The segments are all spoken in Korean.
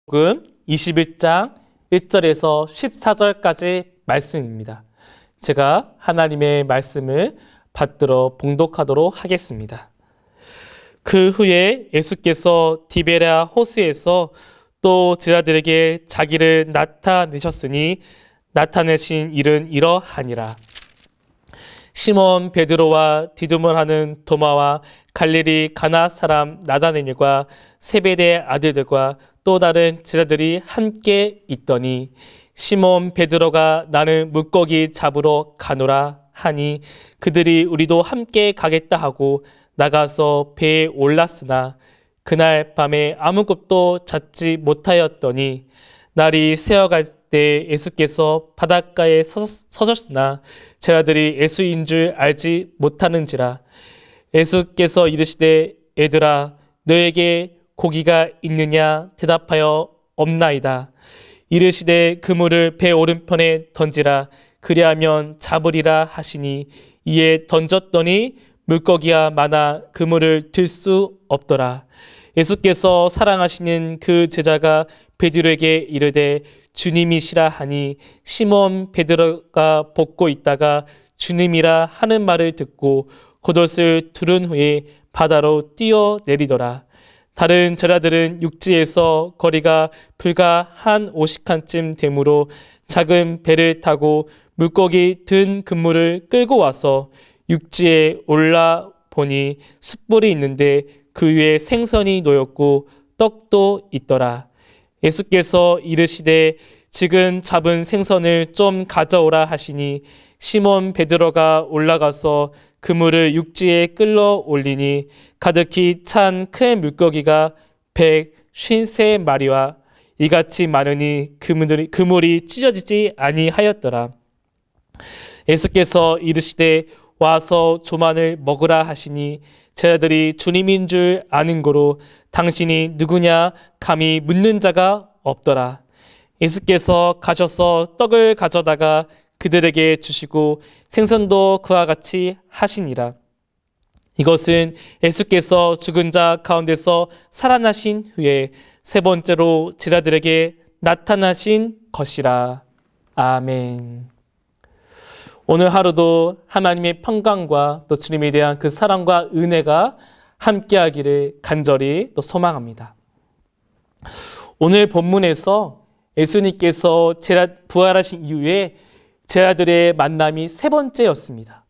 복음 21장 1절에서 14절까지 말씀입니다. 제가 하나님의 말씀을 받들어 봉독하도록 하겠습니다. 그 후에 예수께서 디베랴 호수에서 또 제자들에게 자기를 나타내셨으니 나타내신 일은 이러하니라. 시몬 베드로와 디두몬 하는 도마와 갈릴리 가나 사람 나다나엘과 세베대 아들들과 또 다른 제자들이 함께 있더니 시몬 베드로가 나는 물고기 잡으러 가노라 하니 그들이 우리도 함께 가겠다 하고 나가서 배에 올랐으나 그날 밤에 아무것도 잡지 못하였더니 날이 새어갈 때 예수께서 바닷가에 서셨으나 제자들이 예수인 줄 알지 못하는지라. 예수께서 이르시되 얘들아 너에게 고기가 있느냐 대답하여 없나이다. 이르시되 그물을 배 오른편에 던지라 그리하면 잡으리라 하시니 이에 던졌더니 물고기가 많아 그물을 들 수 없더라. 예수께서 사랑하시는 그 제자가 베드로에게 이르되 주님이시라 하니 시몬 베드로가 벗고 있다가 주님이라 하는 말을 듣고 겉옷을 두른 후에 바다로 뛰어내리더라. 다른 제자들은 육지에서 거리가 불과 한 50칸쯤 되므로 작은 배를 타고 물고기 든 그물을 끌고 와서 육지에 올라 보니 숯불이 있는데 그 위에 생선이 놓였고 떡도 있더라. 예수께서 이르시되 지금 잡은 생선을 좀 가져오라 하시니 시몬 베드로가 올라가서 그물을 육지에 끌러 올리니 가득히 찬 큰 물고기가 153마리와 이같이 많으니 그물이 찢어지지 아니하였더라. 예수께서 이르시되 와서 조만을 먹으라 하시니 제자들이 주님인 줄 아는 고로 당신이 누구냐 감히 묻는 자가 없더라. 예수께서 가셔서 떡을 가져다가 그들에게 주시고 생선도 그와 같이 하시니라. 이것은 예수께서 죽은 자 가운데서 살아나신 후에 세 번째로 제자들에게 나타나신 것이라. 아멘. 오늘 하루도 하나님의 평강과 또 주님에 대한 그 사랑과 은혜가 함께하기를 간절히 또 소망합니다. 오늘 본문에서 예수님께서 부활하신 이후에 제자들의 만남이 세 번째였습니다.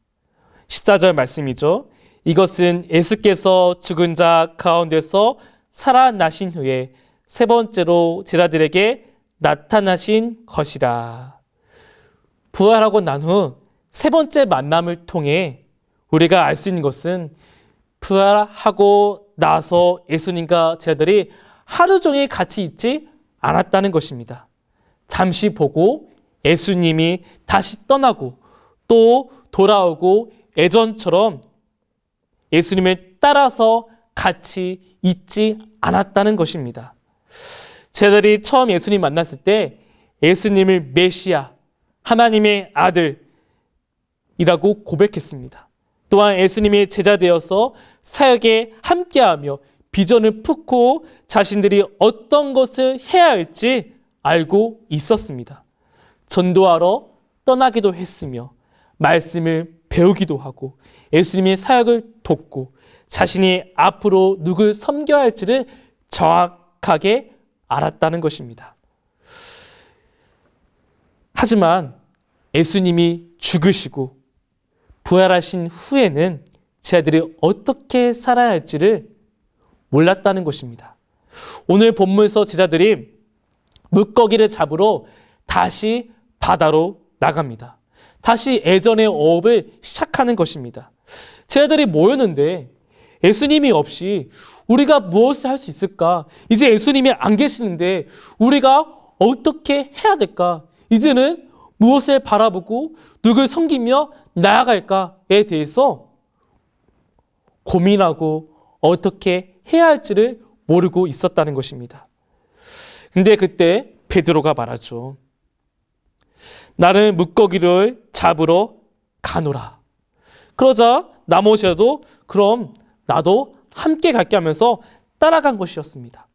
14절 말씀이죠. 이것은 예수께서 죽은 자 가운데서 살아나신 후에 세 번째로 제자들에게 나타나신 것이라. 부활하고 난 후 세 번째 만남을 통해 우리가 알 수 있는 것은 부활하고 나서 예수님과 제자들이 하루 종일 같이 있지 않았다는 것입니다. 잠시 보고 예수님이 다시 떠나고 또 돌아오고 예전처럼 예수님을 따라서 같이 있지 않았다는 것입니다. 제자들이 처음 예수님 만났을 때 예수님을 메시아, 하나님의 아들이라고 고백했습니다. 또한 예수님의 제자 되어서 사역에 함께하며 비전을 품고 자신들이 어떤 것을 해야 할지 알고 있었습니다. 전도하러 떠나기도 했으며 말씀을 배우기도 하고 예수님의 사역을 돕고 자신이 앞으로 누굴 섬겨야 할지를 정확하게 알았다는 것입니다. 하지만 예수님이 죽으시고 부활하신 후에는 제자들이 어떻게 살아야 할지를 몰랐다는 것입니다. 오늘 본문에서 제자들이 물고기를 잡으러 다시 바다로 나갑니다. 다시 예전의 어업을 시작하는 것입니다. 제자들이 모였는데 예수님이 없이 우리가 무엇을 할 수 있을까? 이제 예수님이 안 계시는데 우리가 어떻게 해야 될까? 이제는 무엇을 바라보고 누굴 섬기며 나아갈까에 대해서 고민하고 어떻게 해야 할지를 모르고 있었다는 것입니다. 근데 그때 베드로가 말하죠. 나는 물고기를 잡으러 가노라. 그러자 나머지도 그럼 나도 함께 갈게 하면서 따라간 것이었습니다.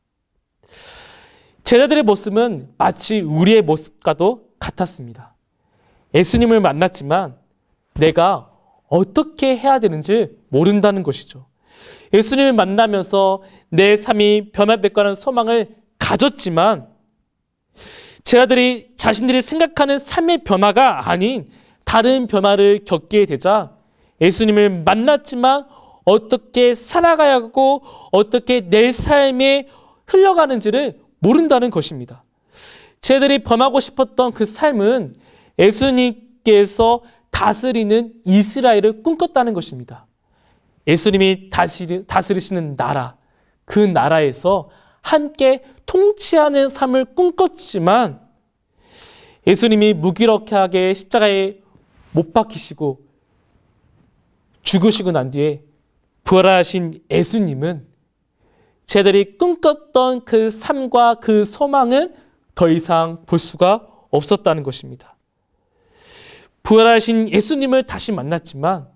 제자들의 모습은 마치 우리의 모습과도 같았습니다. 예수님을 만났지만 내가 어떻게 해야 되는지 모른다는 것이죠. 예수님을 만나면서 내 삶이 변화될 거라는 소망을 가졌지만 제자들이 자신들이 생각하는 삶의 변화가 아닌 다른 변화를 겪게 되자 예수님을 만났지만 어떻게 살아가야 하고 어떻게 내 삶에 흘러가는지를 모른다는 것입니다. 제자들이 범하고 싶었던 그 삶은 예수님께서 다스리는 이스라엘을 꿈꿨다는 것입니다. 예수님이 다스리시는 나라, 그 나라에서 함께 통치하는 삶을 꿈꿨지만 예수님이 무기력하게 십자가에 못 박히시고 죽으시고 난 뒤에 부활하신 예수님은 제자들이 꿈꿨던 그 삶과 그 소망은 더 이상 볼 수가 없었다는 것입니다. 부활하신 예수님을 다시 만났지만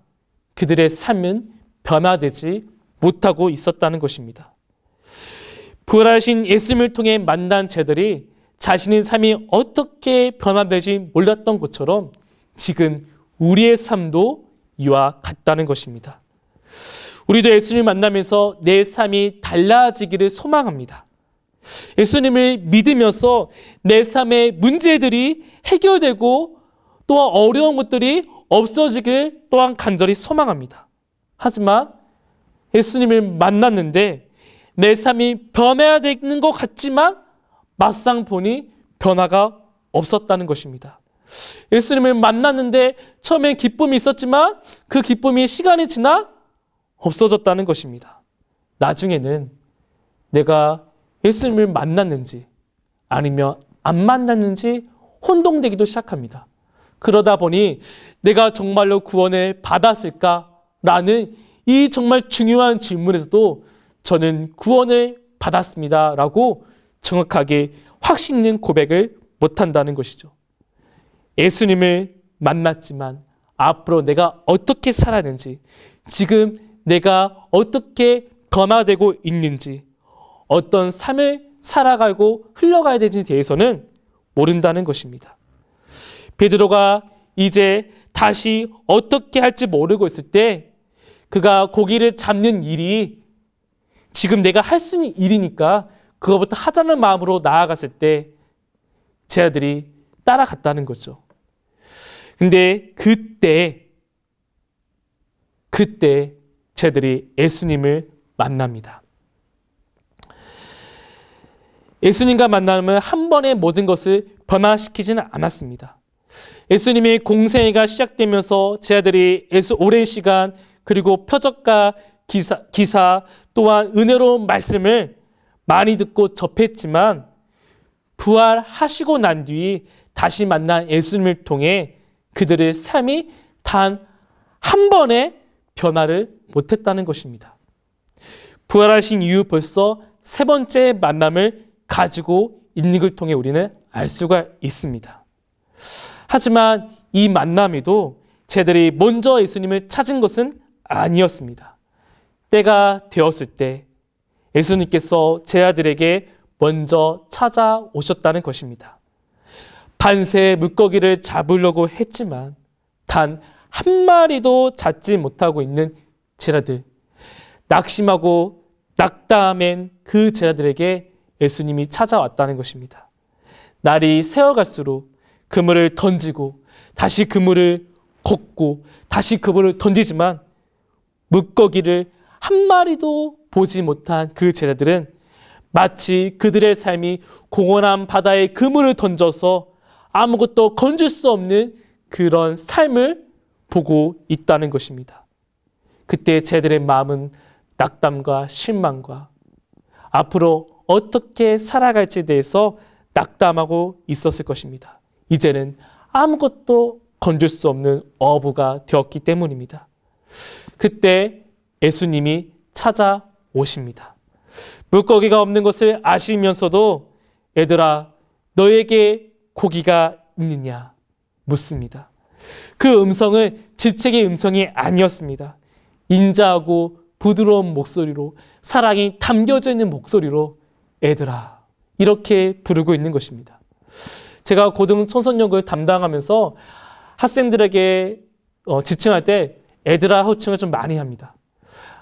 그들의 삶은 변화되지 못하고 있었다는 것입니다. 부활하신 예수님을 통해 만난 제자들이 자신의 삶이 어떻게 변화되지 몰랐던 것처럼 지금 우리의 삶도 이와 같다는 것입니다. 우리도 예수님을 만나면서 내 삶이 달라지기를 소망합니다. 예수님을 믿으면서 내 삶의 문제들이 해결되고 또한 어려운 것들이 없어지길 또한 간절히 소망합니다. 하지만 예수님을 만났는데 내 삶이 변해야 되는 것 같지만 막상 보니 변화가 없었다는 것입니다. 예수님을 만났는데 처음엔 기쁨이 있었지만 그 기쁨이 시간이 지나 없어졌다는 것입니다. 나중에는 내가 예수님을 만났는지 아니면 안 만났는지 혼동되기도 시작합니다. 그러다 보니 내가 정말로 구원을 받았을까라는 이 정말 중요한 질문에서도 저는 구원을 받았습니다 라고 정확하게 확신 있는 고백을 못한다는 것이죠. 예수님을 만났지만 앞으로 내가 어떻게 살았는지, 지금 내가 어떻게 변화되고 있는지, 어떤 삶을 살아가고 흘러가야 되는지에 대해서는 모른다는 것입니다. 베드로가 이제 다시 어떻게 할지 모르고 있을 때 그가 고기를 잡는 일이 지금 내가 할 수 있는 일이니까 그거부터 하자는 마음으로 나아갔을 때 제자들이 따라갔다는 거죠. 근데 그때 제자들이 예수님을 만납니다. 예수님과 만남은 한 번에 모든 것을 변화시키지는 않았습니다. 예수님의 공생애가 시작되면서 제자들이 오랜 시간 그리고 표적과 기사 또한 은혜로운 말씀을 많이 듣고 접했지만 부활하시고 난 뒤 다시 만난 예수님을 통해 그들의 삶이 단 한 번에 변화를 못했다는 것입니다. 부활하신 이후 벌써 세 번째 만남을 가지고 있는 걸 통해 우리는 알 수가 있습니다. 하지만 이 만남에도 제자들이 먼저 예수님을 찾은 것은 아니었습니다. 때가 되었을 때 예수님께서 제자들에게 먼저 찾아오셨다는 것입니다. 반세의 물고기를 잡으려고 했지만 단 한 마리도 잡지 못하고 있는 제자들, 낙심하고 낙담한 그 제자들에게 예수님이 찾아왔다는 것입니다. 날이 새어갈수록 그물을 던지고 다시 그물을 걷고 다시 그물을 던지지만 물고기를 한 마리도 보지 못한 그 제자들은 마치 그들의 삶이 공허한 바다에 그물을 던져서 아무것도 건질 수 없는 그런 삶을 보고 있다는 것입니다. 그때 제자들의 마음은 낙담과 실망과 앞으로 어떻게 살아갈지에 대해서 낙담하고 있었을 것입니다. 이제는 아무것도 건질 수 없는 어부가 되었기 때문입니다. 그때 예수님이 찾아오십니다. 물고기가 없는 것을 아시면서도 얘들아 너에게 고기가 있느냐 묻습니다. 그 음성은 질책의 음성이 아니었습니다. 인자하고 부드러운 목소리로 사랑이 담겨져 있는 목소리로 얘들아 이렇게 부르고 있는 것입니다. 제가 고등 청소년을 담당하면서 학생들에게 지칭할 때 애들아 호칭을 좀 많이 합니다.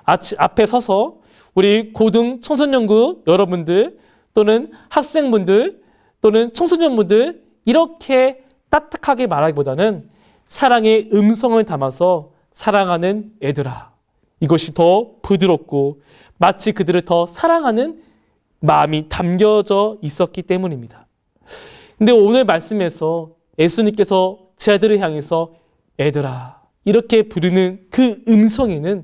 앞에 서서 우리 고등 청소년부 여러분들 또는 학생분들 또는 청소년분들 이렇게 따뜻하게 말하기보다는 사랑의 음성을 담아서 사랑하는 애들아, 이것이 더 부드럽고 마치 그들을 더 사랑하는 마음이 담겨져 있었기 때문입니다. 근데 오늘 말씀에서 예수님께서 제 아들을 향해서 애들아 이렇게 부르는 그 음성에는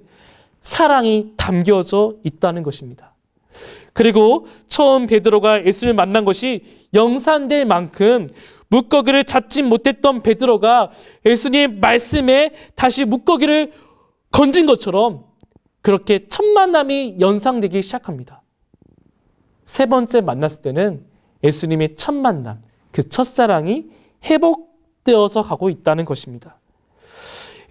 사랑이 담겨져 있다는 것입니다. 그리고 처음 베드로가 예수를 만난 것이 영산될 만큼 물고기를 잡지 못했던 베드로가 예수님 말씀에 다시 물고기를 건진 것처럼 그렇게 첫 만남이 연상되기 시작합니다. 세 번째 만났을 때는 예수님의 첫 만남, 그 첫사랑이 회복되어서 가고 있다는 것입니다.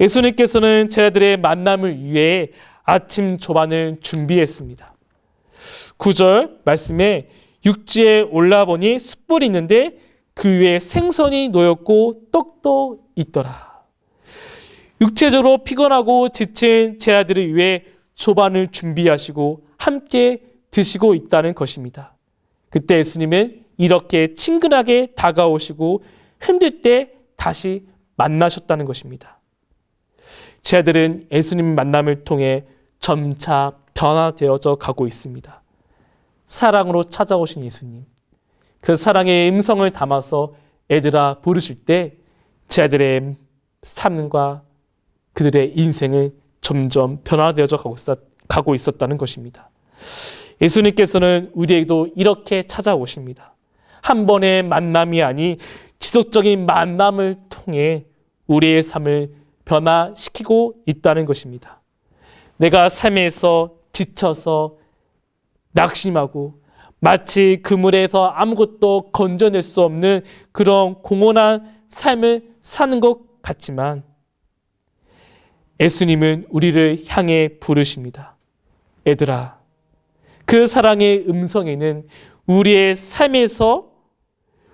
예수님께서는 제자들의 만남을 위해 아침 조반을 준비했습니다. 9절 말씀에 육지에 올라보니 숯불이 있는데 그 위에 생선이 놓였고 떡도 있더라. 육체적으로 피곤하고 지친 제자들을 위해 조반을 준비하시고 함께 드시고 있다는 것입니다. 그때 예수님은 이렇게 친근하게 다가오시고 힘들 때 다시 만나셨다는 것입니다. 제자들은 예수님 만남을 통해 점차 변화되어져 가고 있습니다. 사랑으로 찾아오신 예수님, 그 사랑의 음성을 담아서 애들아 부르실 때 제자들의 삶과 그들의 인생은 점점 변화되어져 가고 있었다는 것입니다. 예수님께서는 우리에게도 이렇게 찾아오십니다. 한 번의 만남이 아닌 지속적인 만남을 통해 우리의 삶을 변화시키고 있다는 것입니다. 내가 삶에서 지쳐서 낙심하고 마치 그물에서 아무것도 건져낼 수 없는 그런 공허한 삶을 사는 것 같지만 예수님은 우리를 향해 부르십니다. 애들아, 그 사랑의 음성에는 우리의 삶에서,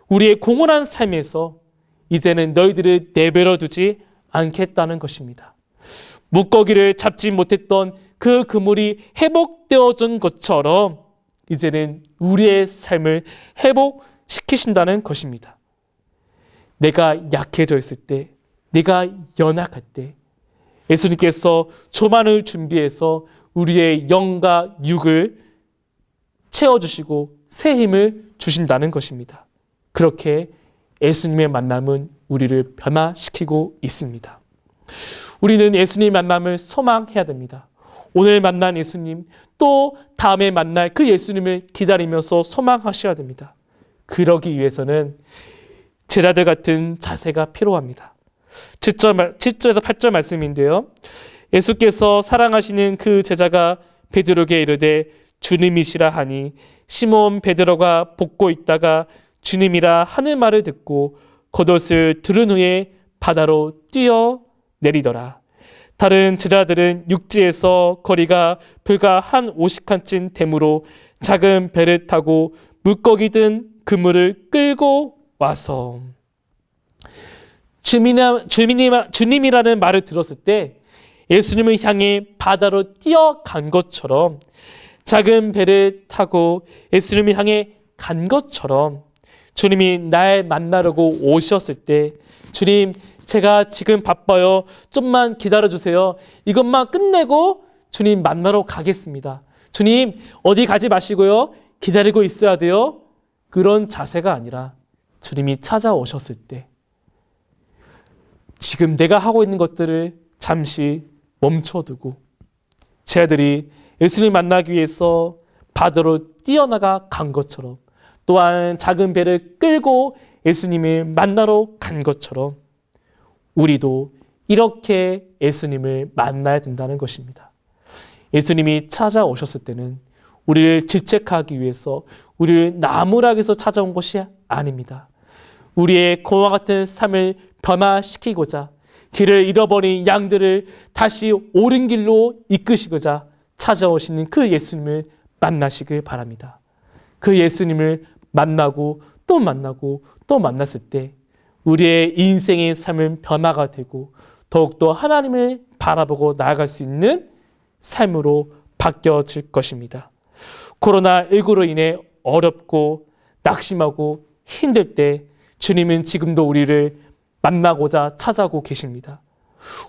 우리의 공허한 삶에서 이제는 너희들을 내버려 두지 않겠다는 것입니다. 물고기를 잡지 못했던 그 그물이 회복되어진 것처럼 이제는 우리의 삶을 회복시키신다는 것입니다. 내가 약해져 있을 때, 내가 연약할 때 예수님께서 조만을 준비해서 우리의 영과 육을 채워주시고 새 힘을 주신다는 것입니다. 그렇게 예수님의 만남은 우리를 변화시키고 있습니다. 우리는 예수님 만남을 소망해야 됩니다. 오늘 만난 예수님, 또 다음에 만날 그 예수님을 기다리면서 소망하셔야 됩니다. 그러기 위해서는 제자들 같은 자세가 필요합니다. 7절에서 8절 말씀인데요. 예수께서 사랑하시는 그 제자가 베드로에게 이르되 주님이시라 하니 시몬 베드로가 볶고 있다가 주님이라 하는 말을 듣고 겉옷을 두른 후에 바다로 뛰어내리더라. 다른 제자들은 육지에서 거리가 불과 한 50칸쯤 되므로 작은 배를 타고 물고기 든 그물을 끌고 와서 주님이라는 말을 들었을 때 예수님을 향해 바다로 뛰어간 것처럼 작은 배를 타고 예수님을 향해 간 것처럼 주님이 날 만나려고 오셨을 때 주님, 제가 지금 바빠요. 좀만 기다려주세요. 이것만 끝내고 주님 만나러 가겠습니다. 주님, 어디 가지 마시고요. 기다리고 있어야 돼요. 그런 자세가 아니라 주님이 찾아오셨을 때 지금 내가 하고 있는 것들을 잠시 멈춰두고 제자들이 예수님 만나기 위해서 바다로 뛰어나가 간 것처럼 또한 작은 배를 끌고 예수님을 만나러 간 것처럼 우리도 이렇게 예수님을 만나야 된다는 것입니다. 예수님이 찾아오셨을 때는 우리를 질책하기 위해서 우리를 나무라기 위해서 찾아온 것이 아닙니다. 우리의 공허와 같은 삶을 변화시키고자 길을 잃어버린 양들을 다시 옳은 길로 이끄시고자 찾아오시는 그 예수님을 만나시길 바랍니다. 그 예수님을 만나고 또 만나고 또 만났을 때 우리의 인생의 삶은 변화가 되고 더욱더 하나님을 바라보고 나아갈 수 있는 삶으로 바뀌어질 것입니다. 코로나19로 인해 어렵고 낙심하고 힘들 때 주님은 지금도 우리를 만나고자 찾아오고 계십니다.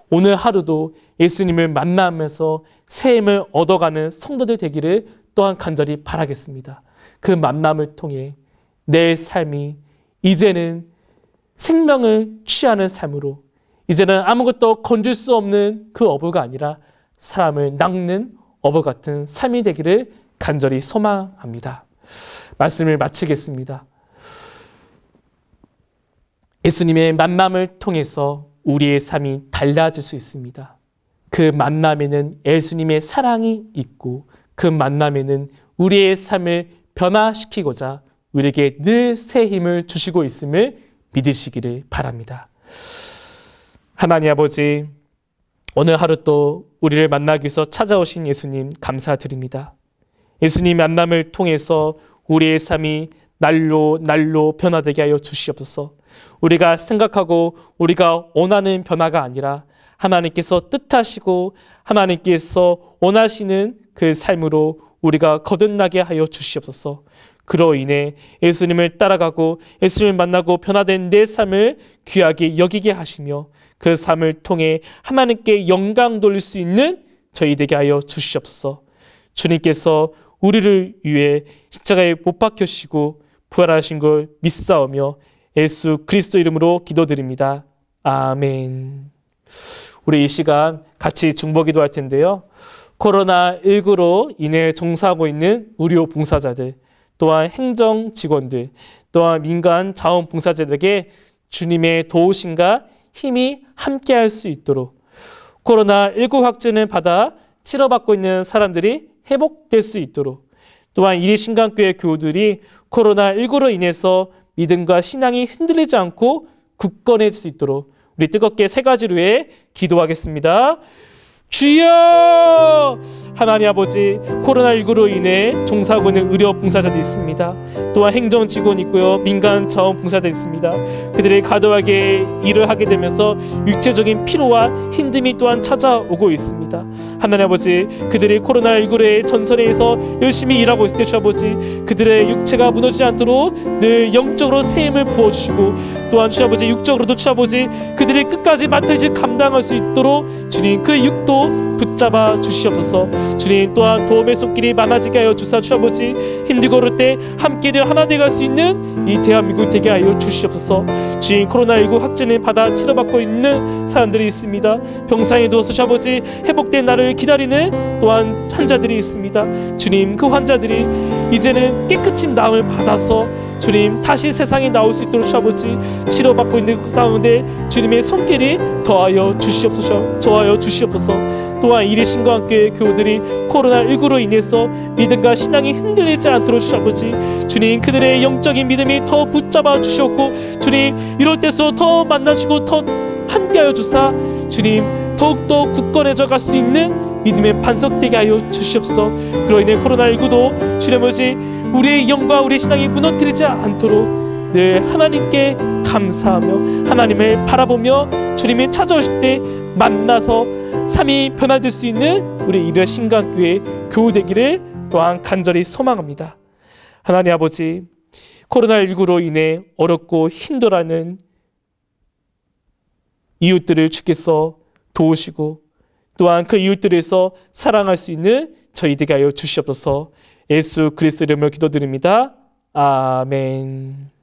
오늘 하루도 예수님을 만나면서 새 힘을 얻어가는 성도들 되기를 또한 간절히 바라겠습니다. 그 만남을 통해 내 삶이 이제는 생명을 취하는 삶으로, 이제는 아무것도 건질 수 없는 그 어부가 아니라 사람을 낚는 어부 같은 삶이 되기를 간절히 소망합니다. 말씀을 마치겠습니다. 예수님의 만남을 통해서 우리의 삶이 달라질 수 있습니다. 그 만남에는 예수님의 사랑이 있고 그 만남에는 우리의 삶을 변화시키고자 우리에게 늘 새 힘을 주시고 있음을 믿으시기를 바랍니다. 하나님 아버지, 오늘 하루 또 우리를 만나기 위해서 찾아오신 예수님 감사드립니다. 예수님 만남을 통해서 우리의 삶이 날로 변화되게 하여 주시옵소서. 우리가 생각하고 우리가 원하는 변화가 아니라 하나님께서 뜻하시고 하나님께서 원하시는 그 삶으로 우리가 거듭나게 하여 주시옵소서. 그로 인해 예수님을 따라가고 예수님을 만나고 변화된 내 삶을 귀하게 여기게 하시며 그 삶을 통해 하나님께 영광 돌릴 수 있는 저희 되게 하여 주시옵소서. 주님께서 우리를 위해 십자가에 못 박히시고 부활하신 걸 믿사오며 예수 그리스도 이름으로 기도드립니다. 아멘. 우리 이 시간 같이 중보기도 할 텐데요. 코로나19로 인해 종사하고 있는 의료 봉사자들, 또한 행정 직원들, 또한 민간 자원봉사자들에게 주님의 도우심과 힘이 함께할 수 있도록 코로나19 확진을 받아 치료받고 있는 사람들이 회복될 수 있도록, 또한 이리신강교회 교우들이 코로나19로 인해서 믿음과 신앙이 흔들리지 않고 굳건해질 수 있도록 우리 뜨겁게 세 가지로 해 기도하겠습니다. 주여! 하나님 아버지, 코로나19로 인해 종사하고 있는 의료 봉사자들이 있습니다. 또한 행정 직원이 있고요, 민간 자원 봉사자들이 있습니다. 그들이 과도하게 일을 하게 되면서 육체적인 피로와 힘듦이 또한 찾아오고 있습니다. 하나님 아버지, 그들이 코로나19의 전선에서 열심히 일하고 있을 때 주 아버지, 그들의 육체가 무너지지 않도록 늘 영적으로 새 힘을 부어주시고, 또한 주 아버지 육적으로도 주 아버지 그들이 끝까지 맡아질 감당할 수 있도록 주님 그 육도 붙잡아 주시옵소서. 주님 또한 도움의 손길이 많아지게 하여 주사 주 아버지 힘들고 어릴 때 함께 되어 하나 되어갈 수 있는 이 대한민국 되게 하여 주시옵소서. 주님 코로나19 확진을 받아 치료받고 있는 사람들이 있습니다. 병상에 누워서 주 아버지 회복된 날을 기다리는 또한 환자들이 있습니다. 주님 그 환자들이 이제는 깨끗이 나음을 받아서 주님 다시 세상에 나올 수 있도록 주 아버지 치료받고 있는 그 가운데 주님의 손길이 더하여 주시옵소서. 또한 이리신과 함께 교우들이 코로나19로 인해서 믿음과 신앙이 흔들리지 않도록 주 아버지 주님 그들의 영적인 믿음이 더 붙잡아 주시옵고, 주님 이럴 때서 더 만나시고 더 함께하여 주사 주님 더욱더 굳건해져 갈 수 있는 믿음의 반석되게 하여 주시옵소서. 그로 인해 코로나19도 주님 아버지 우리의 영과 우리의 신앙이 무너뜨리지 않도록 늘 하나님께 감사하며 하나님을 바라보며 주님이 찾아오실 때 만나서 삶이 변화될 수 있는 우리 이르신강교회 교우 되기를 또한 간절히 소망합니다. 하나님 아버지, 코로나19로 인해 어렵고 힘들어하는 이웃들을 주께서 도우시고 또한 그 이웃들에서 사랑할 수 있는 저희 되게 하여 주시옵소서. 예수 그리스도 이름으로 기도드립니다. 아멘.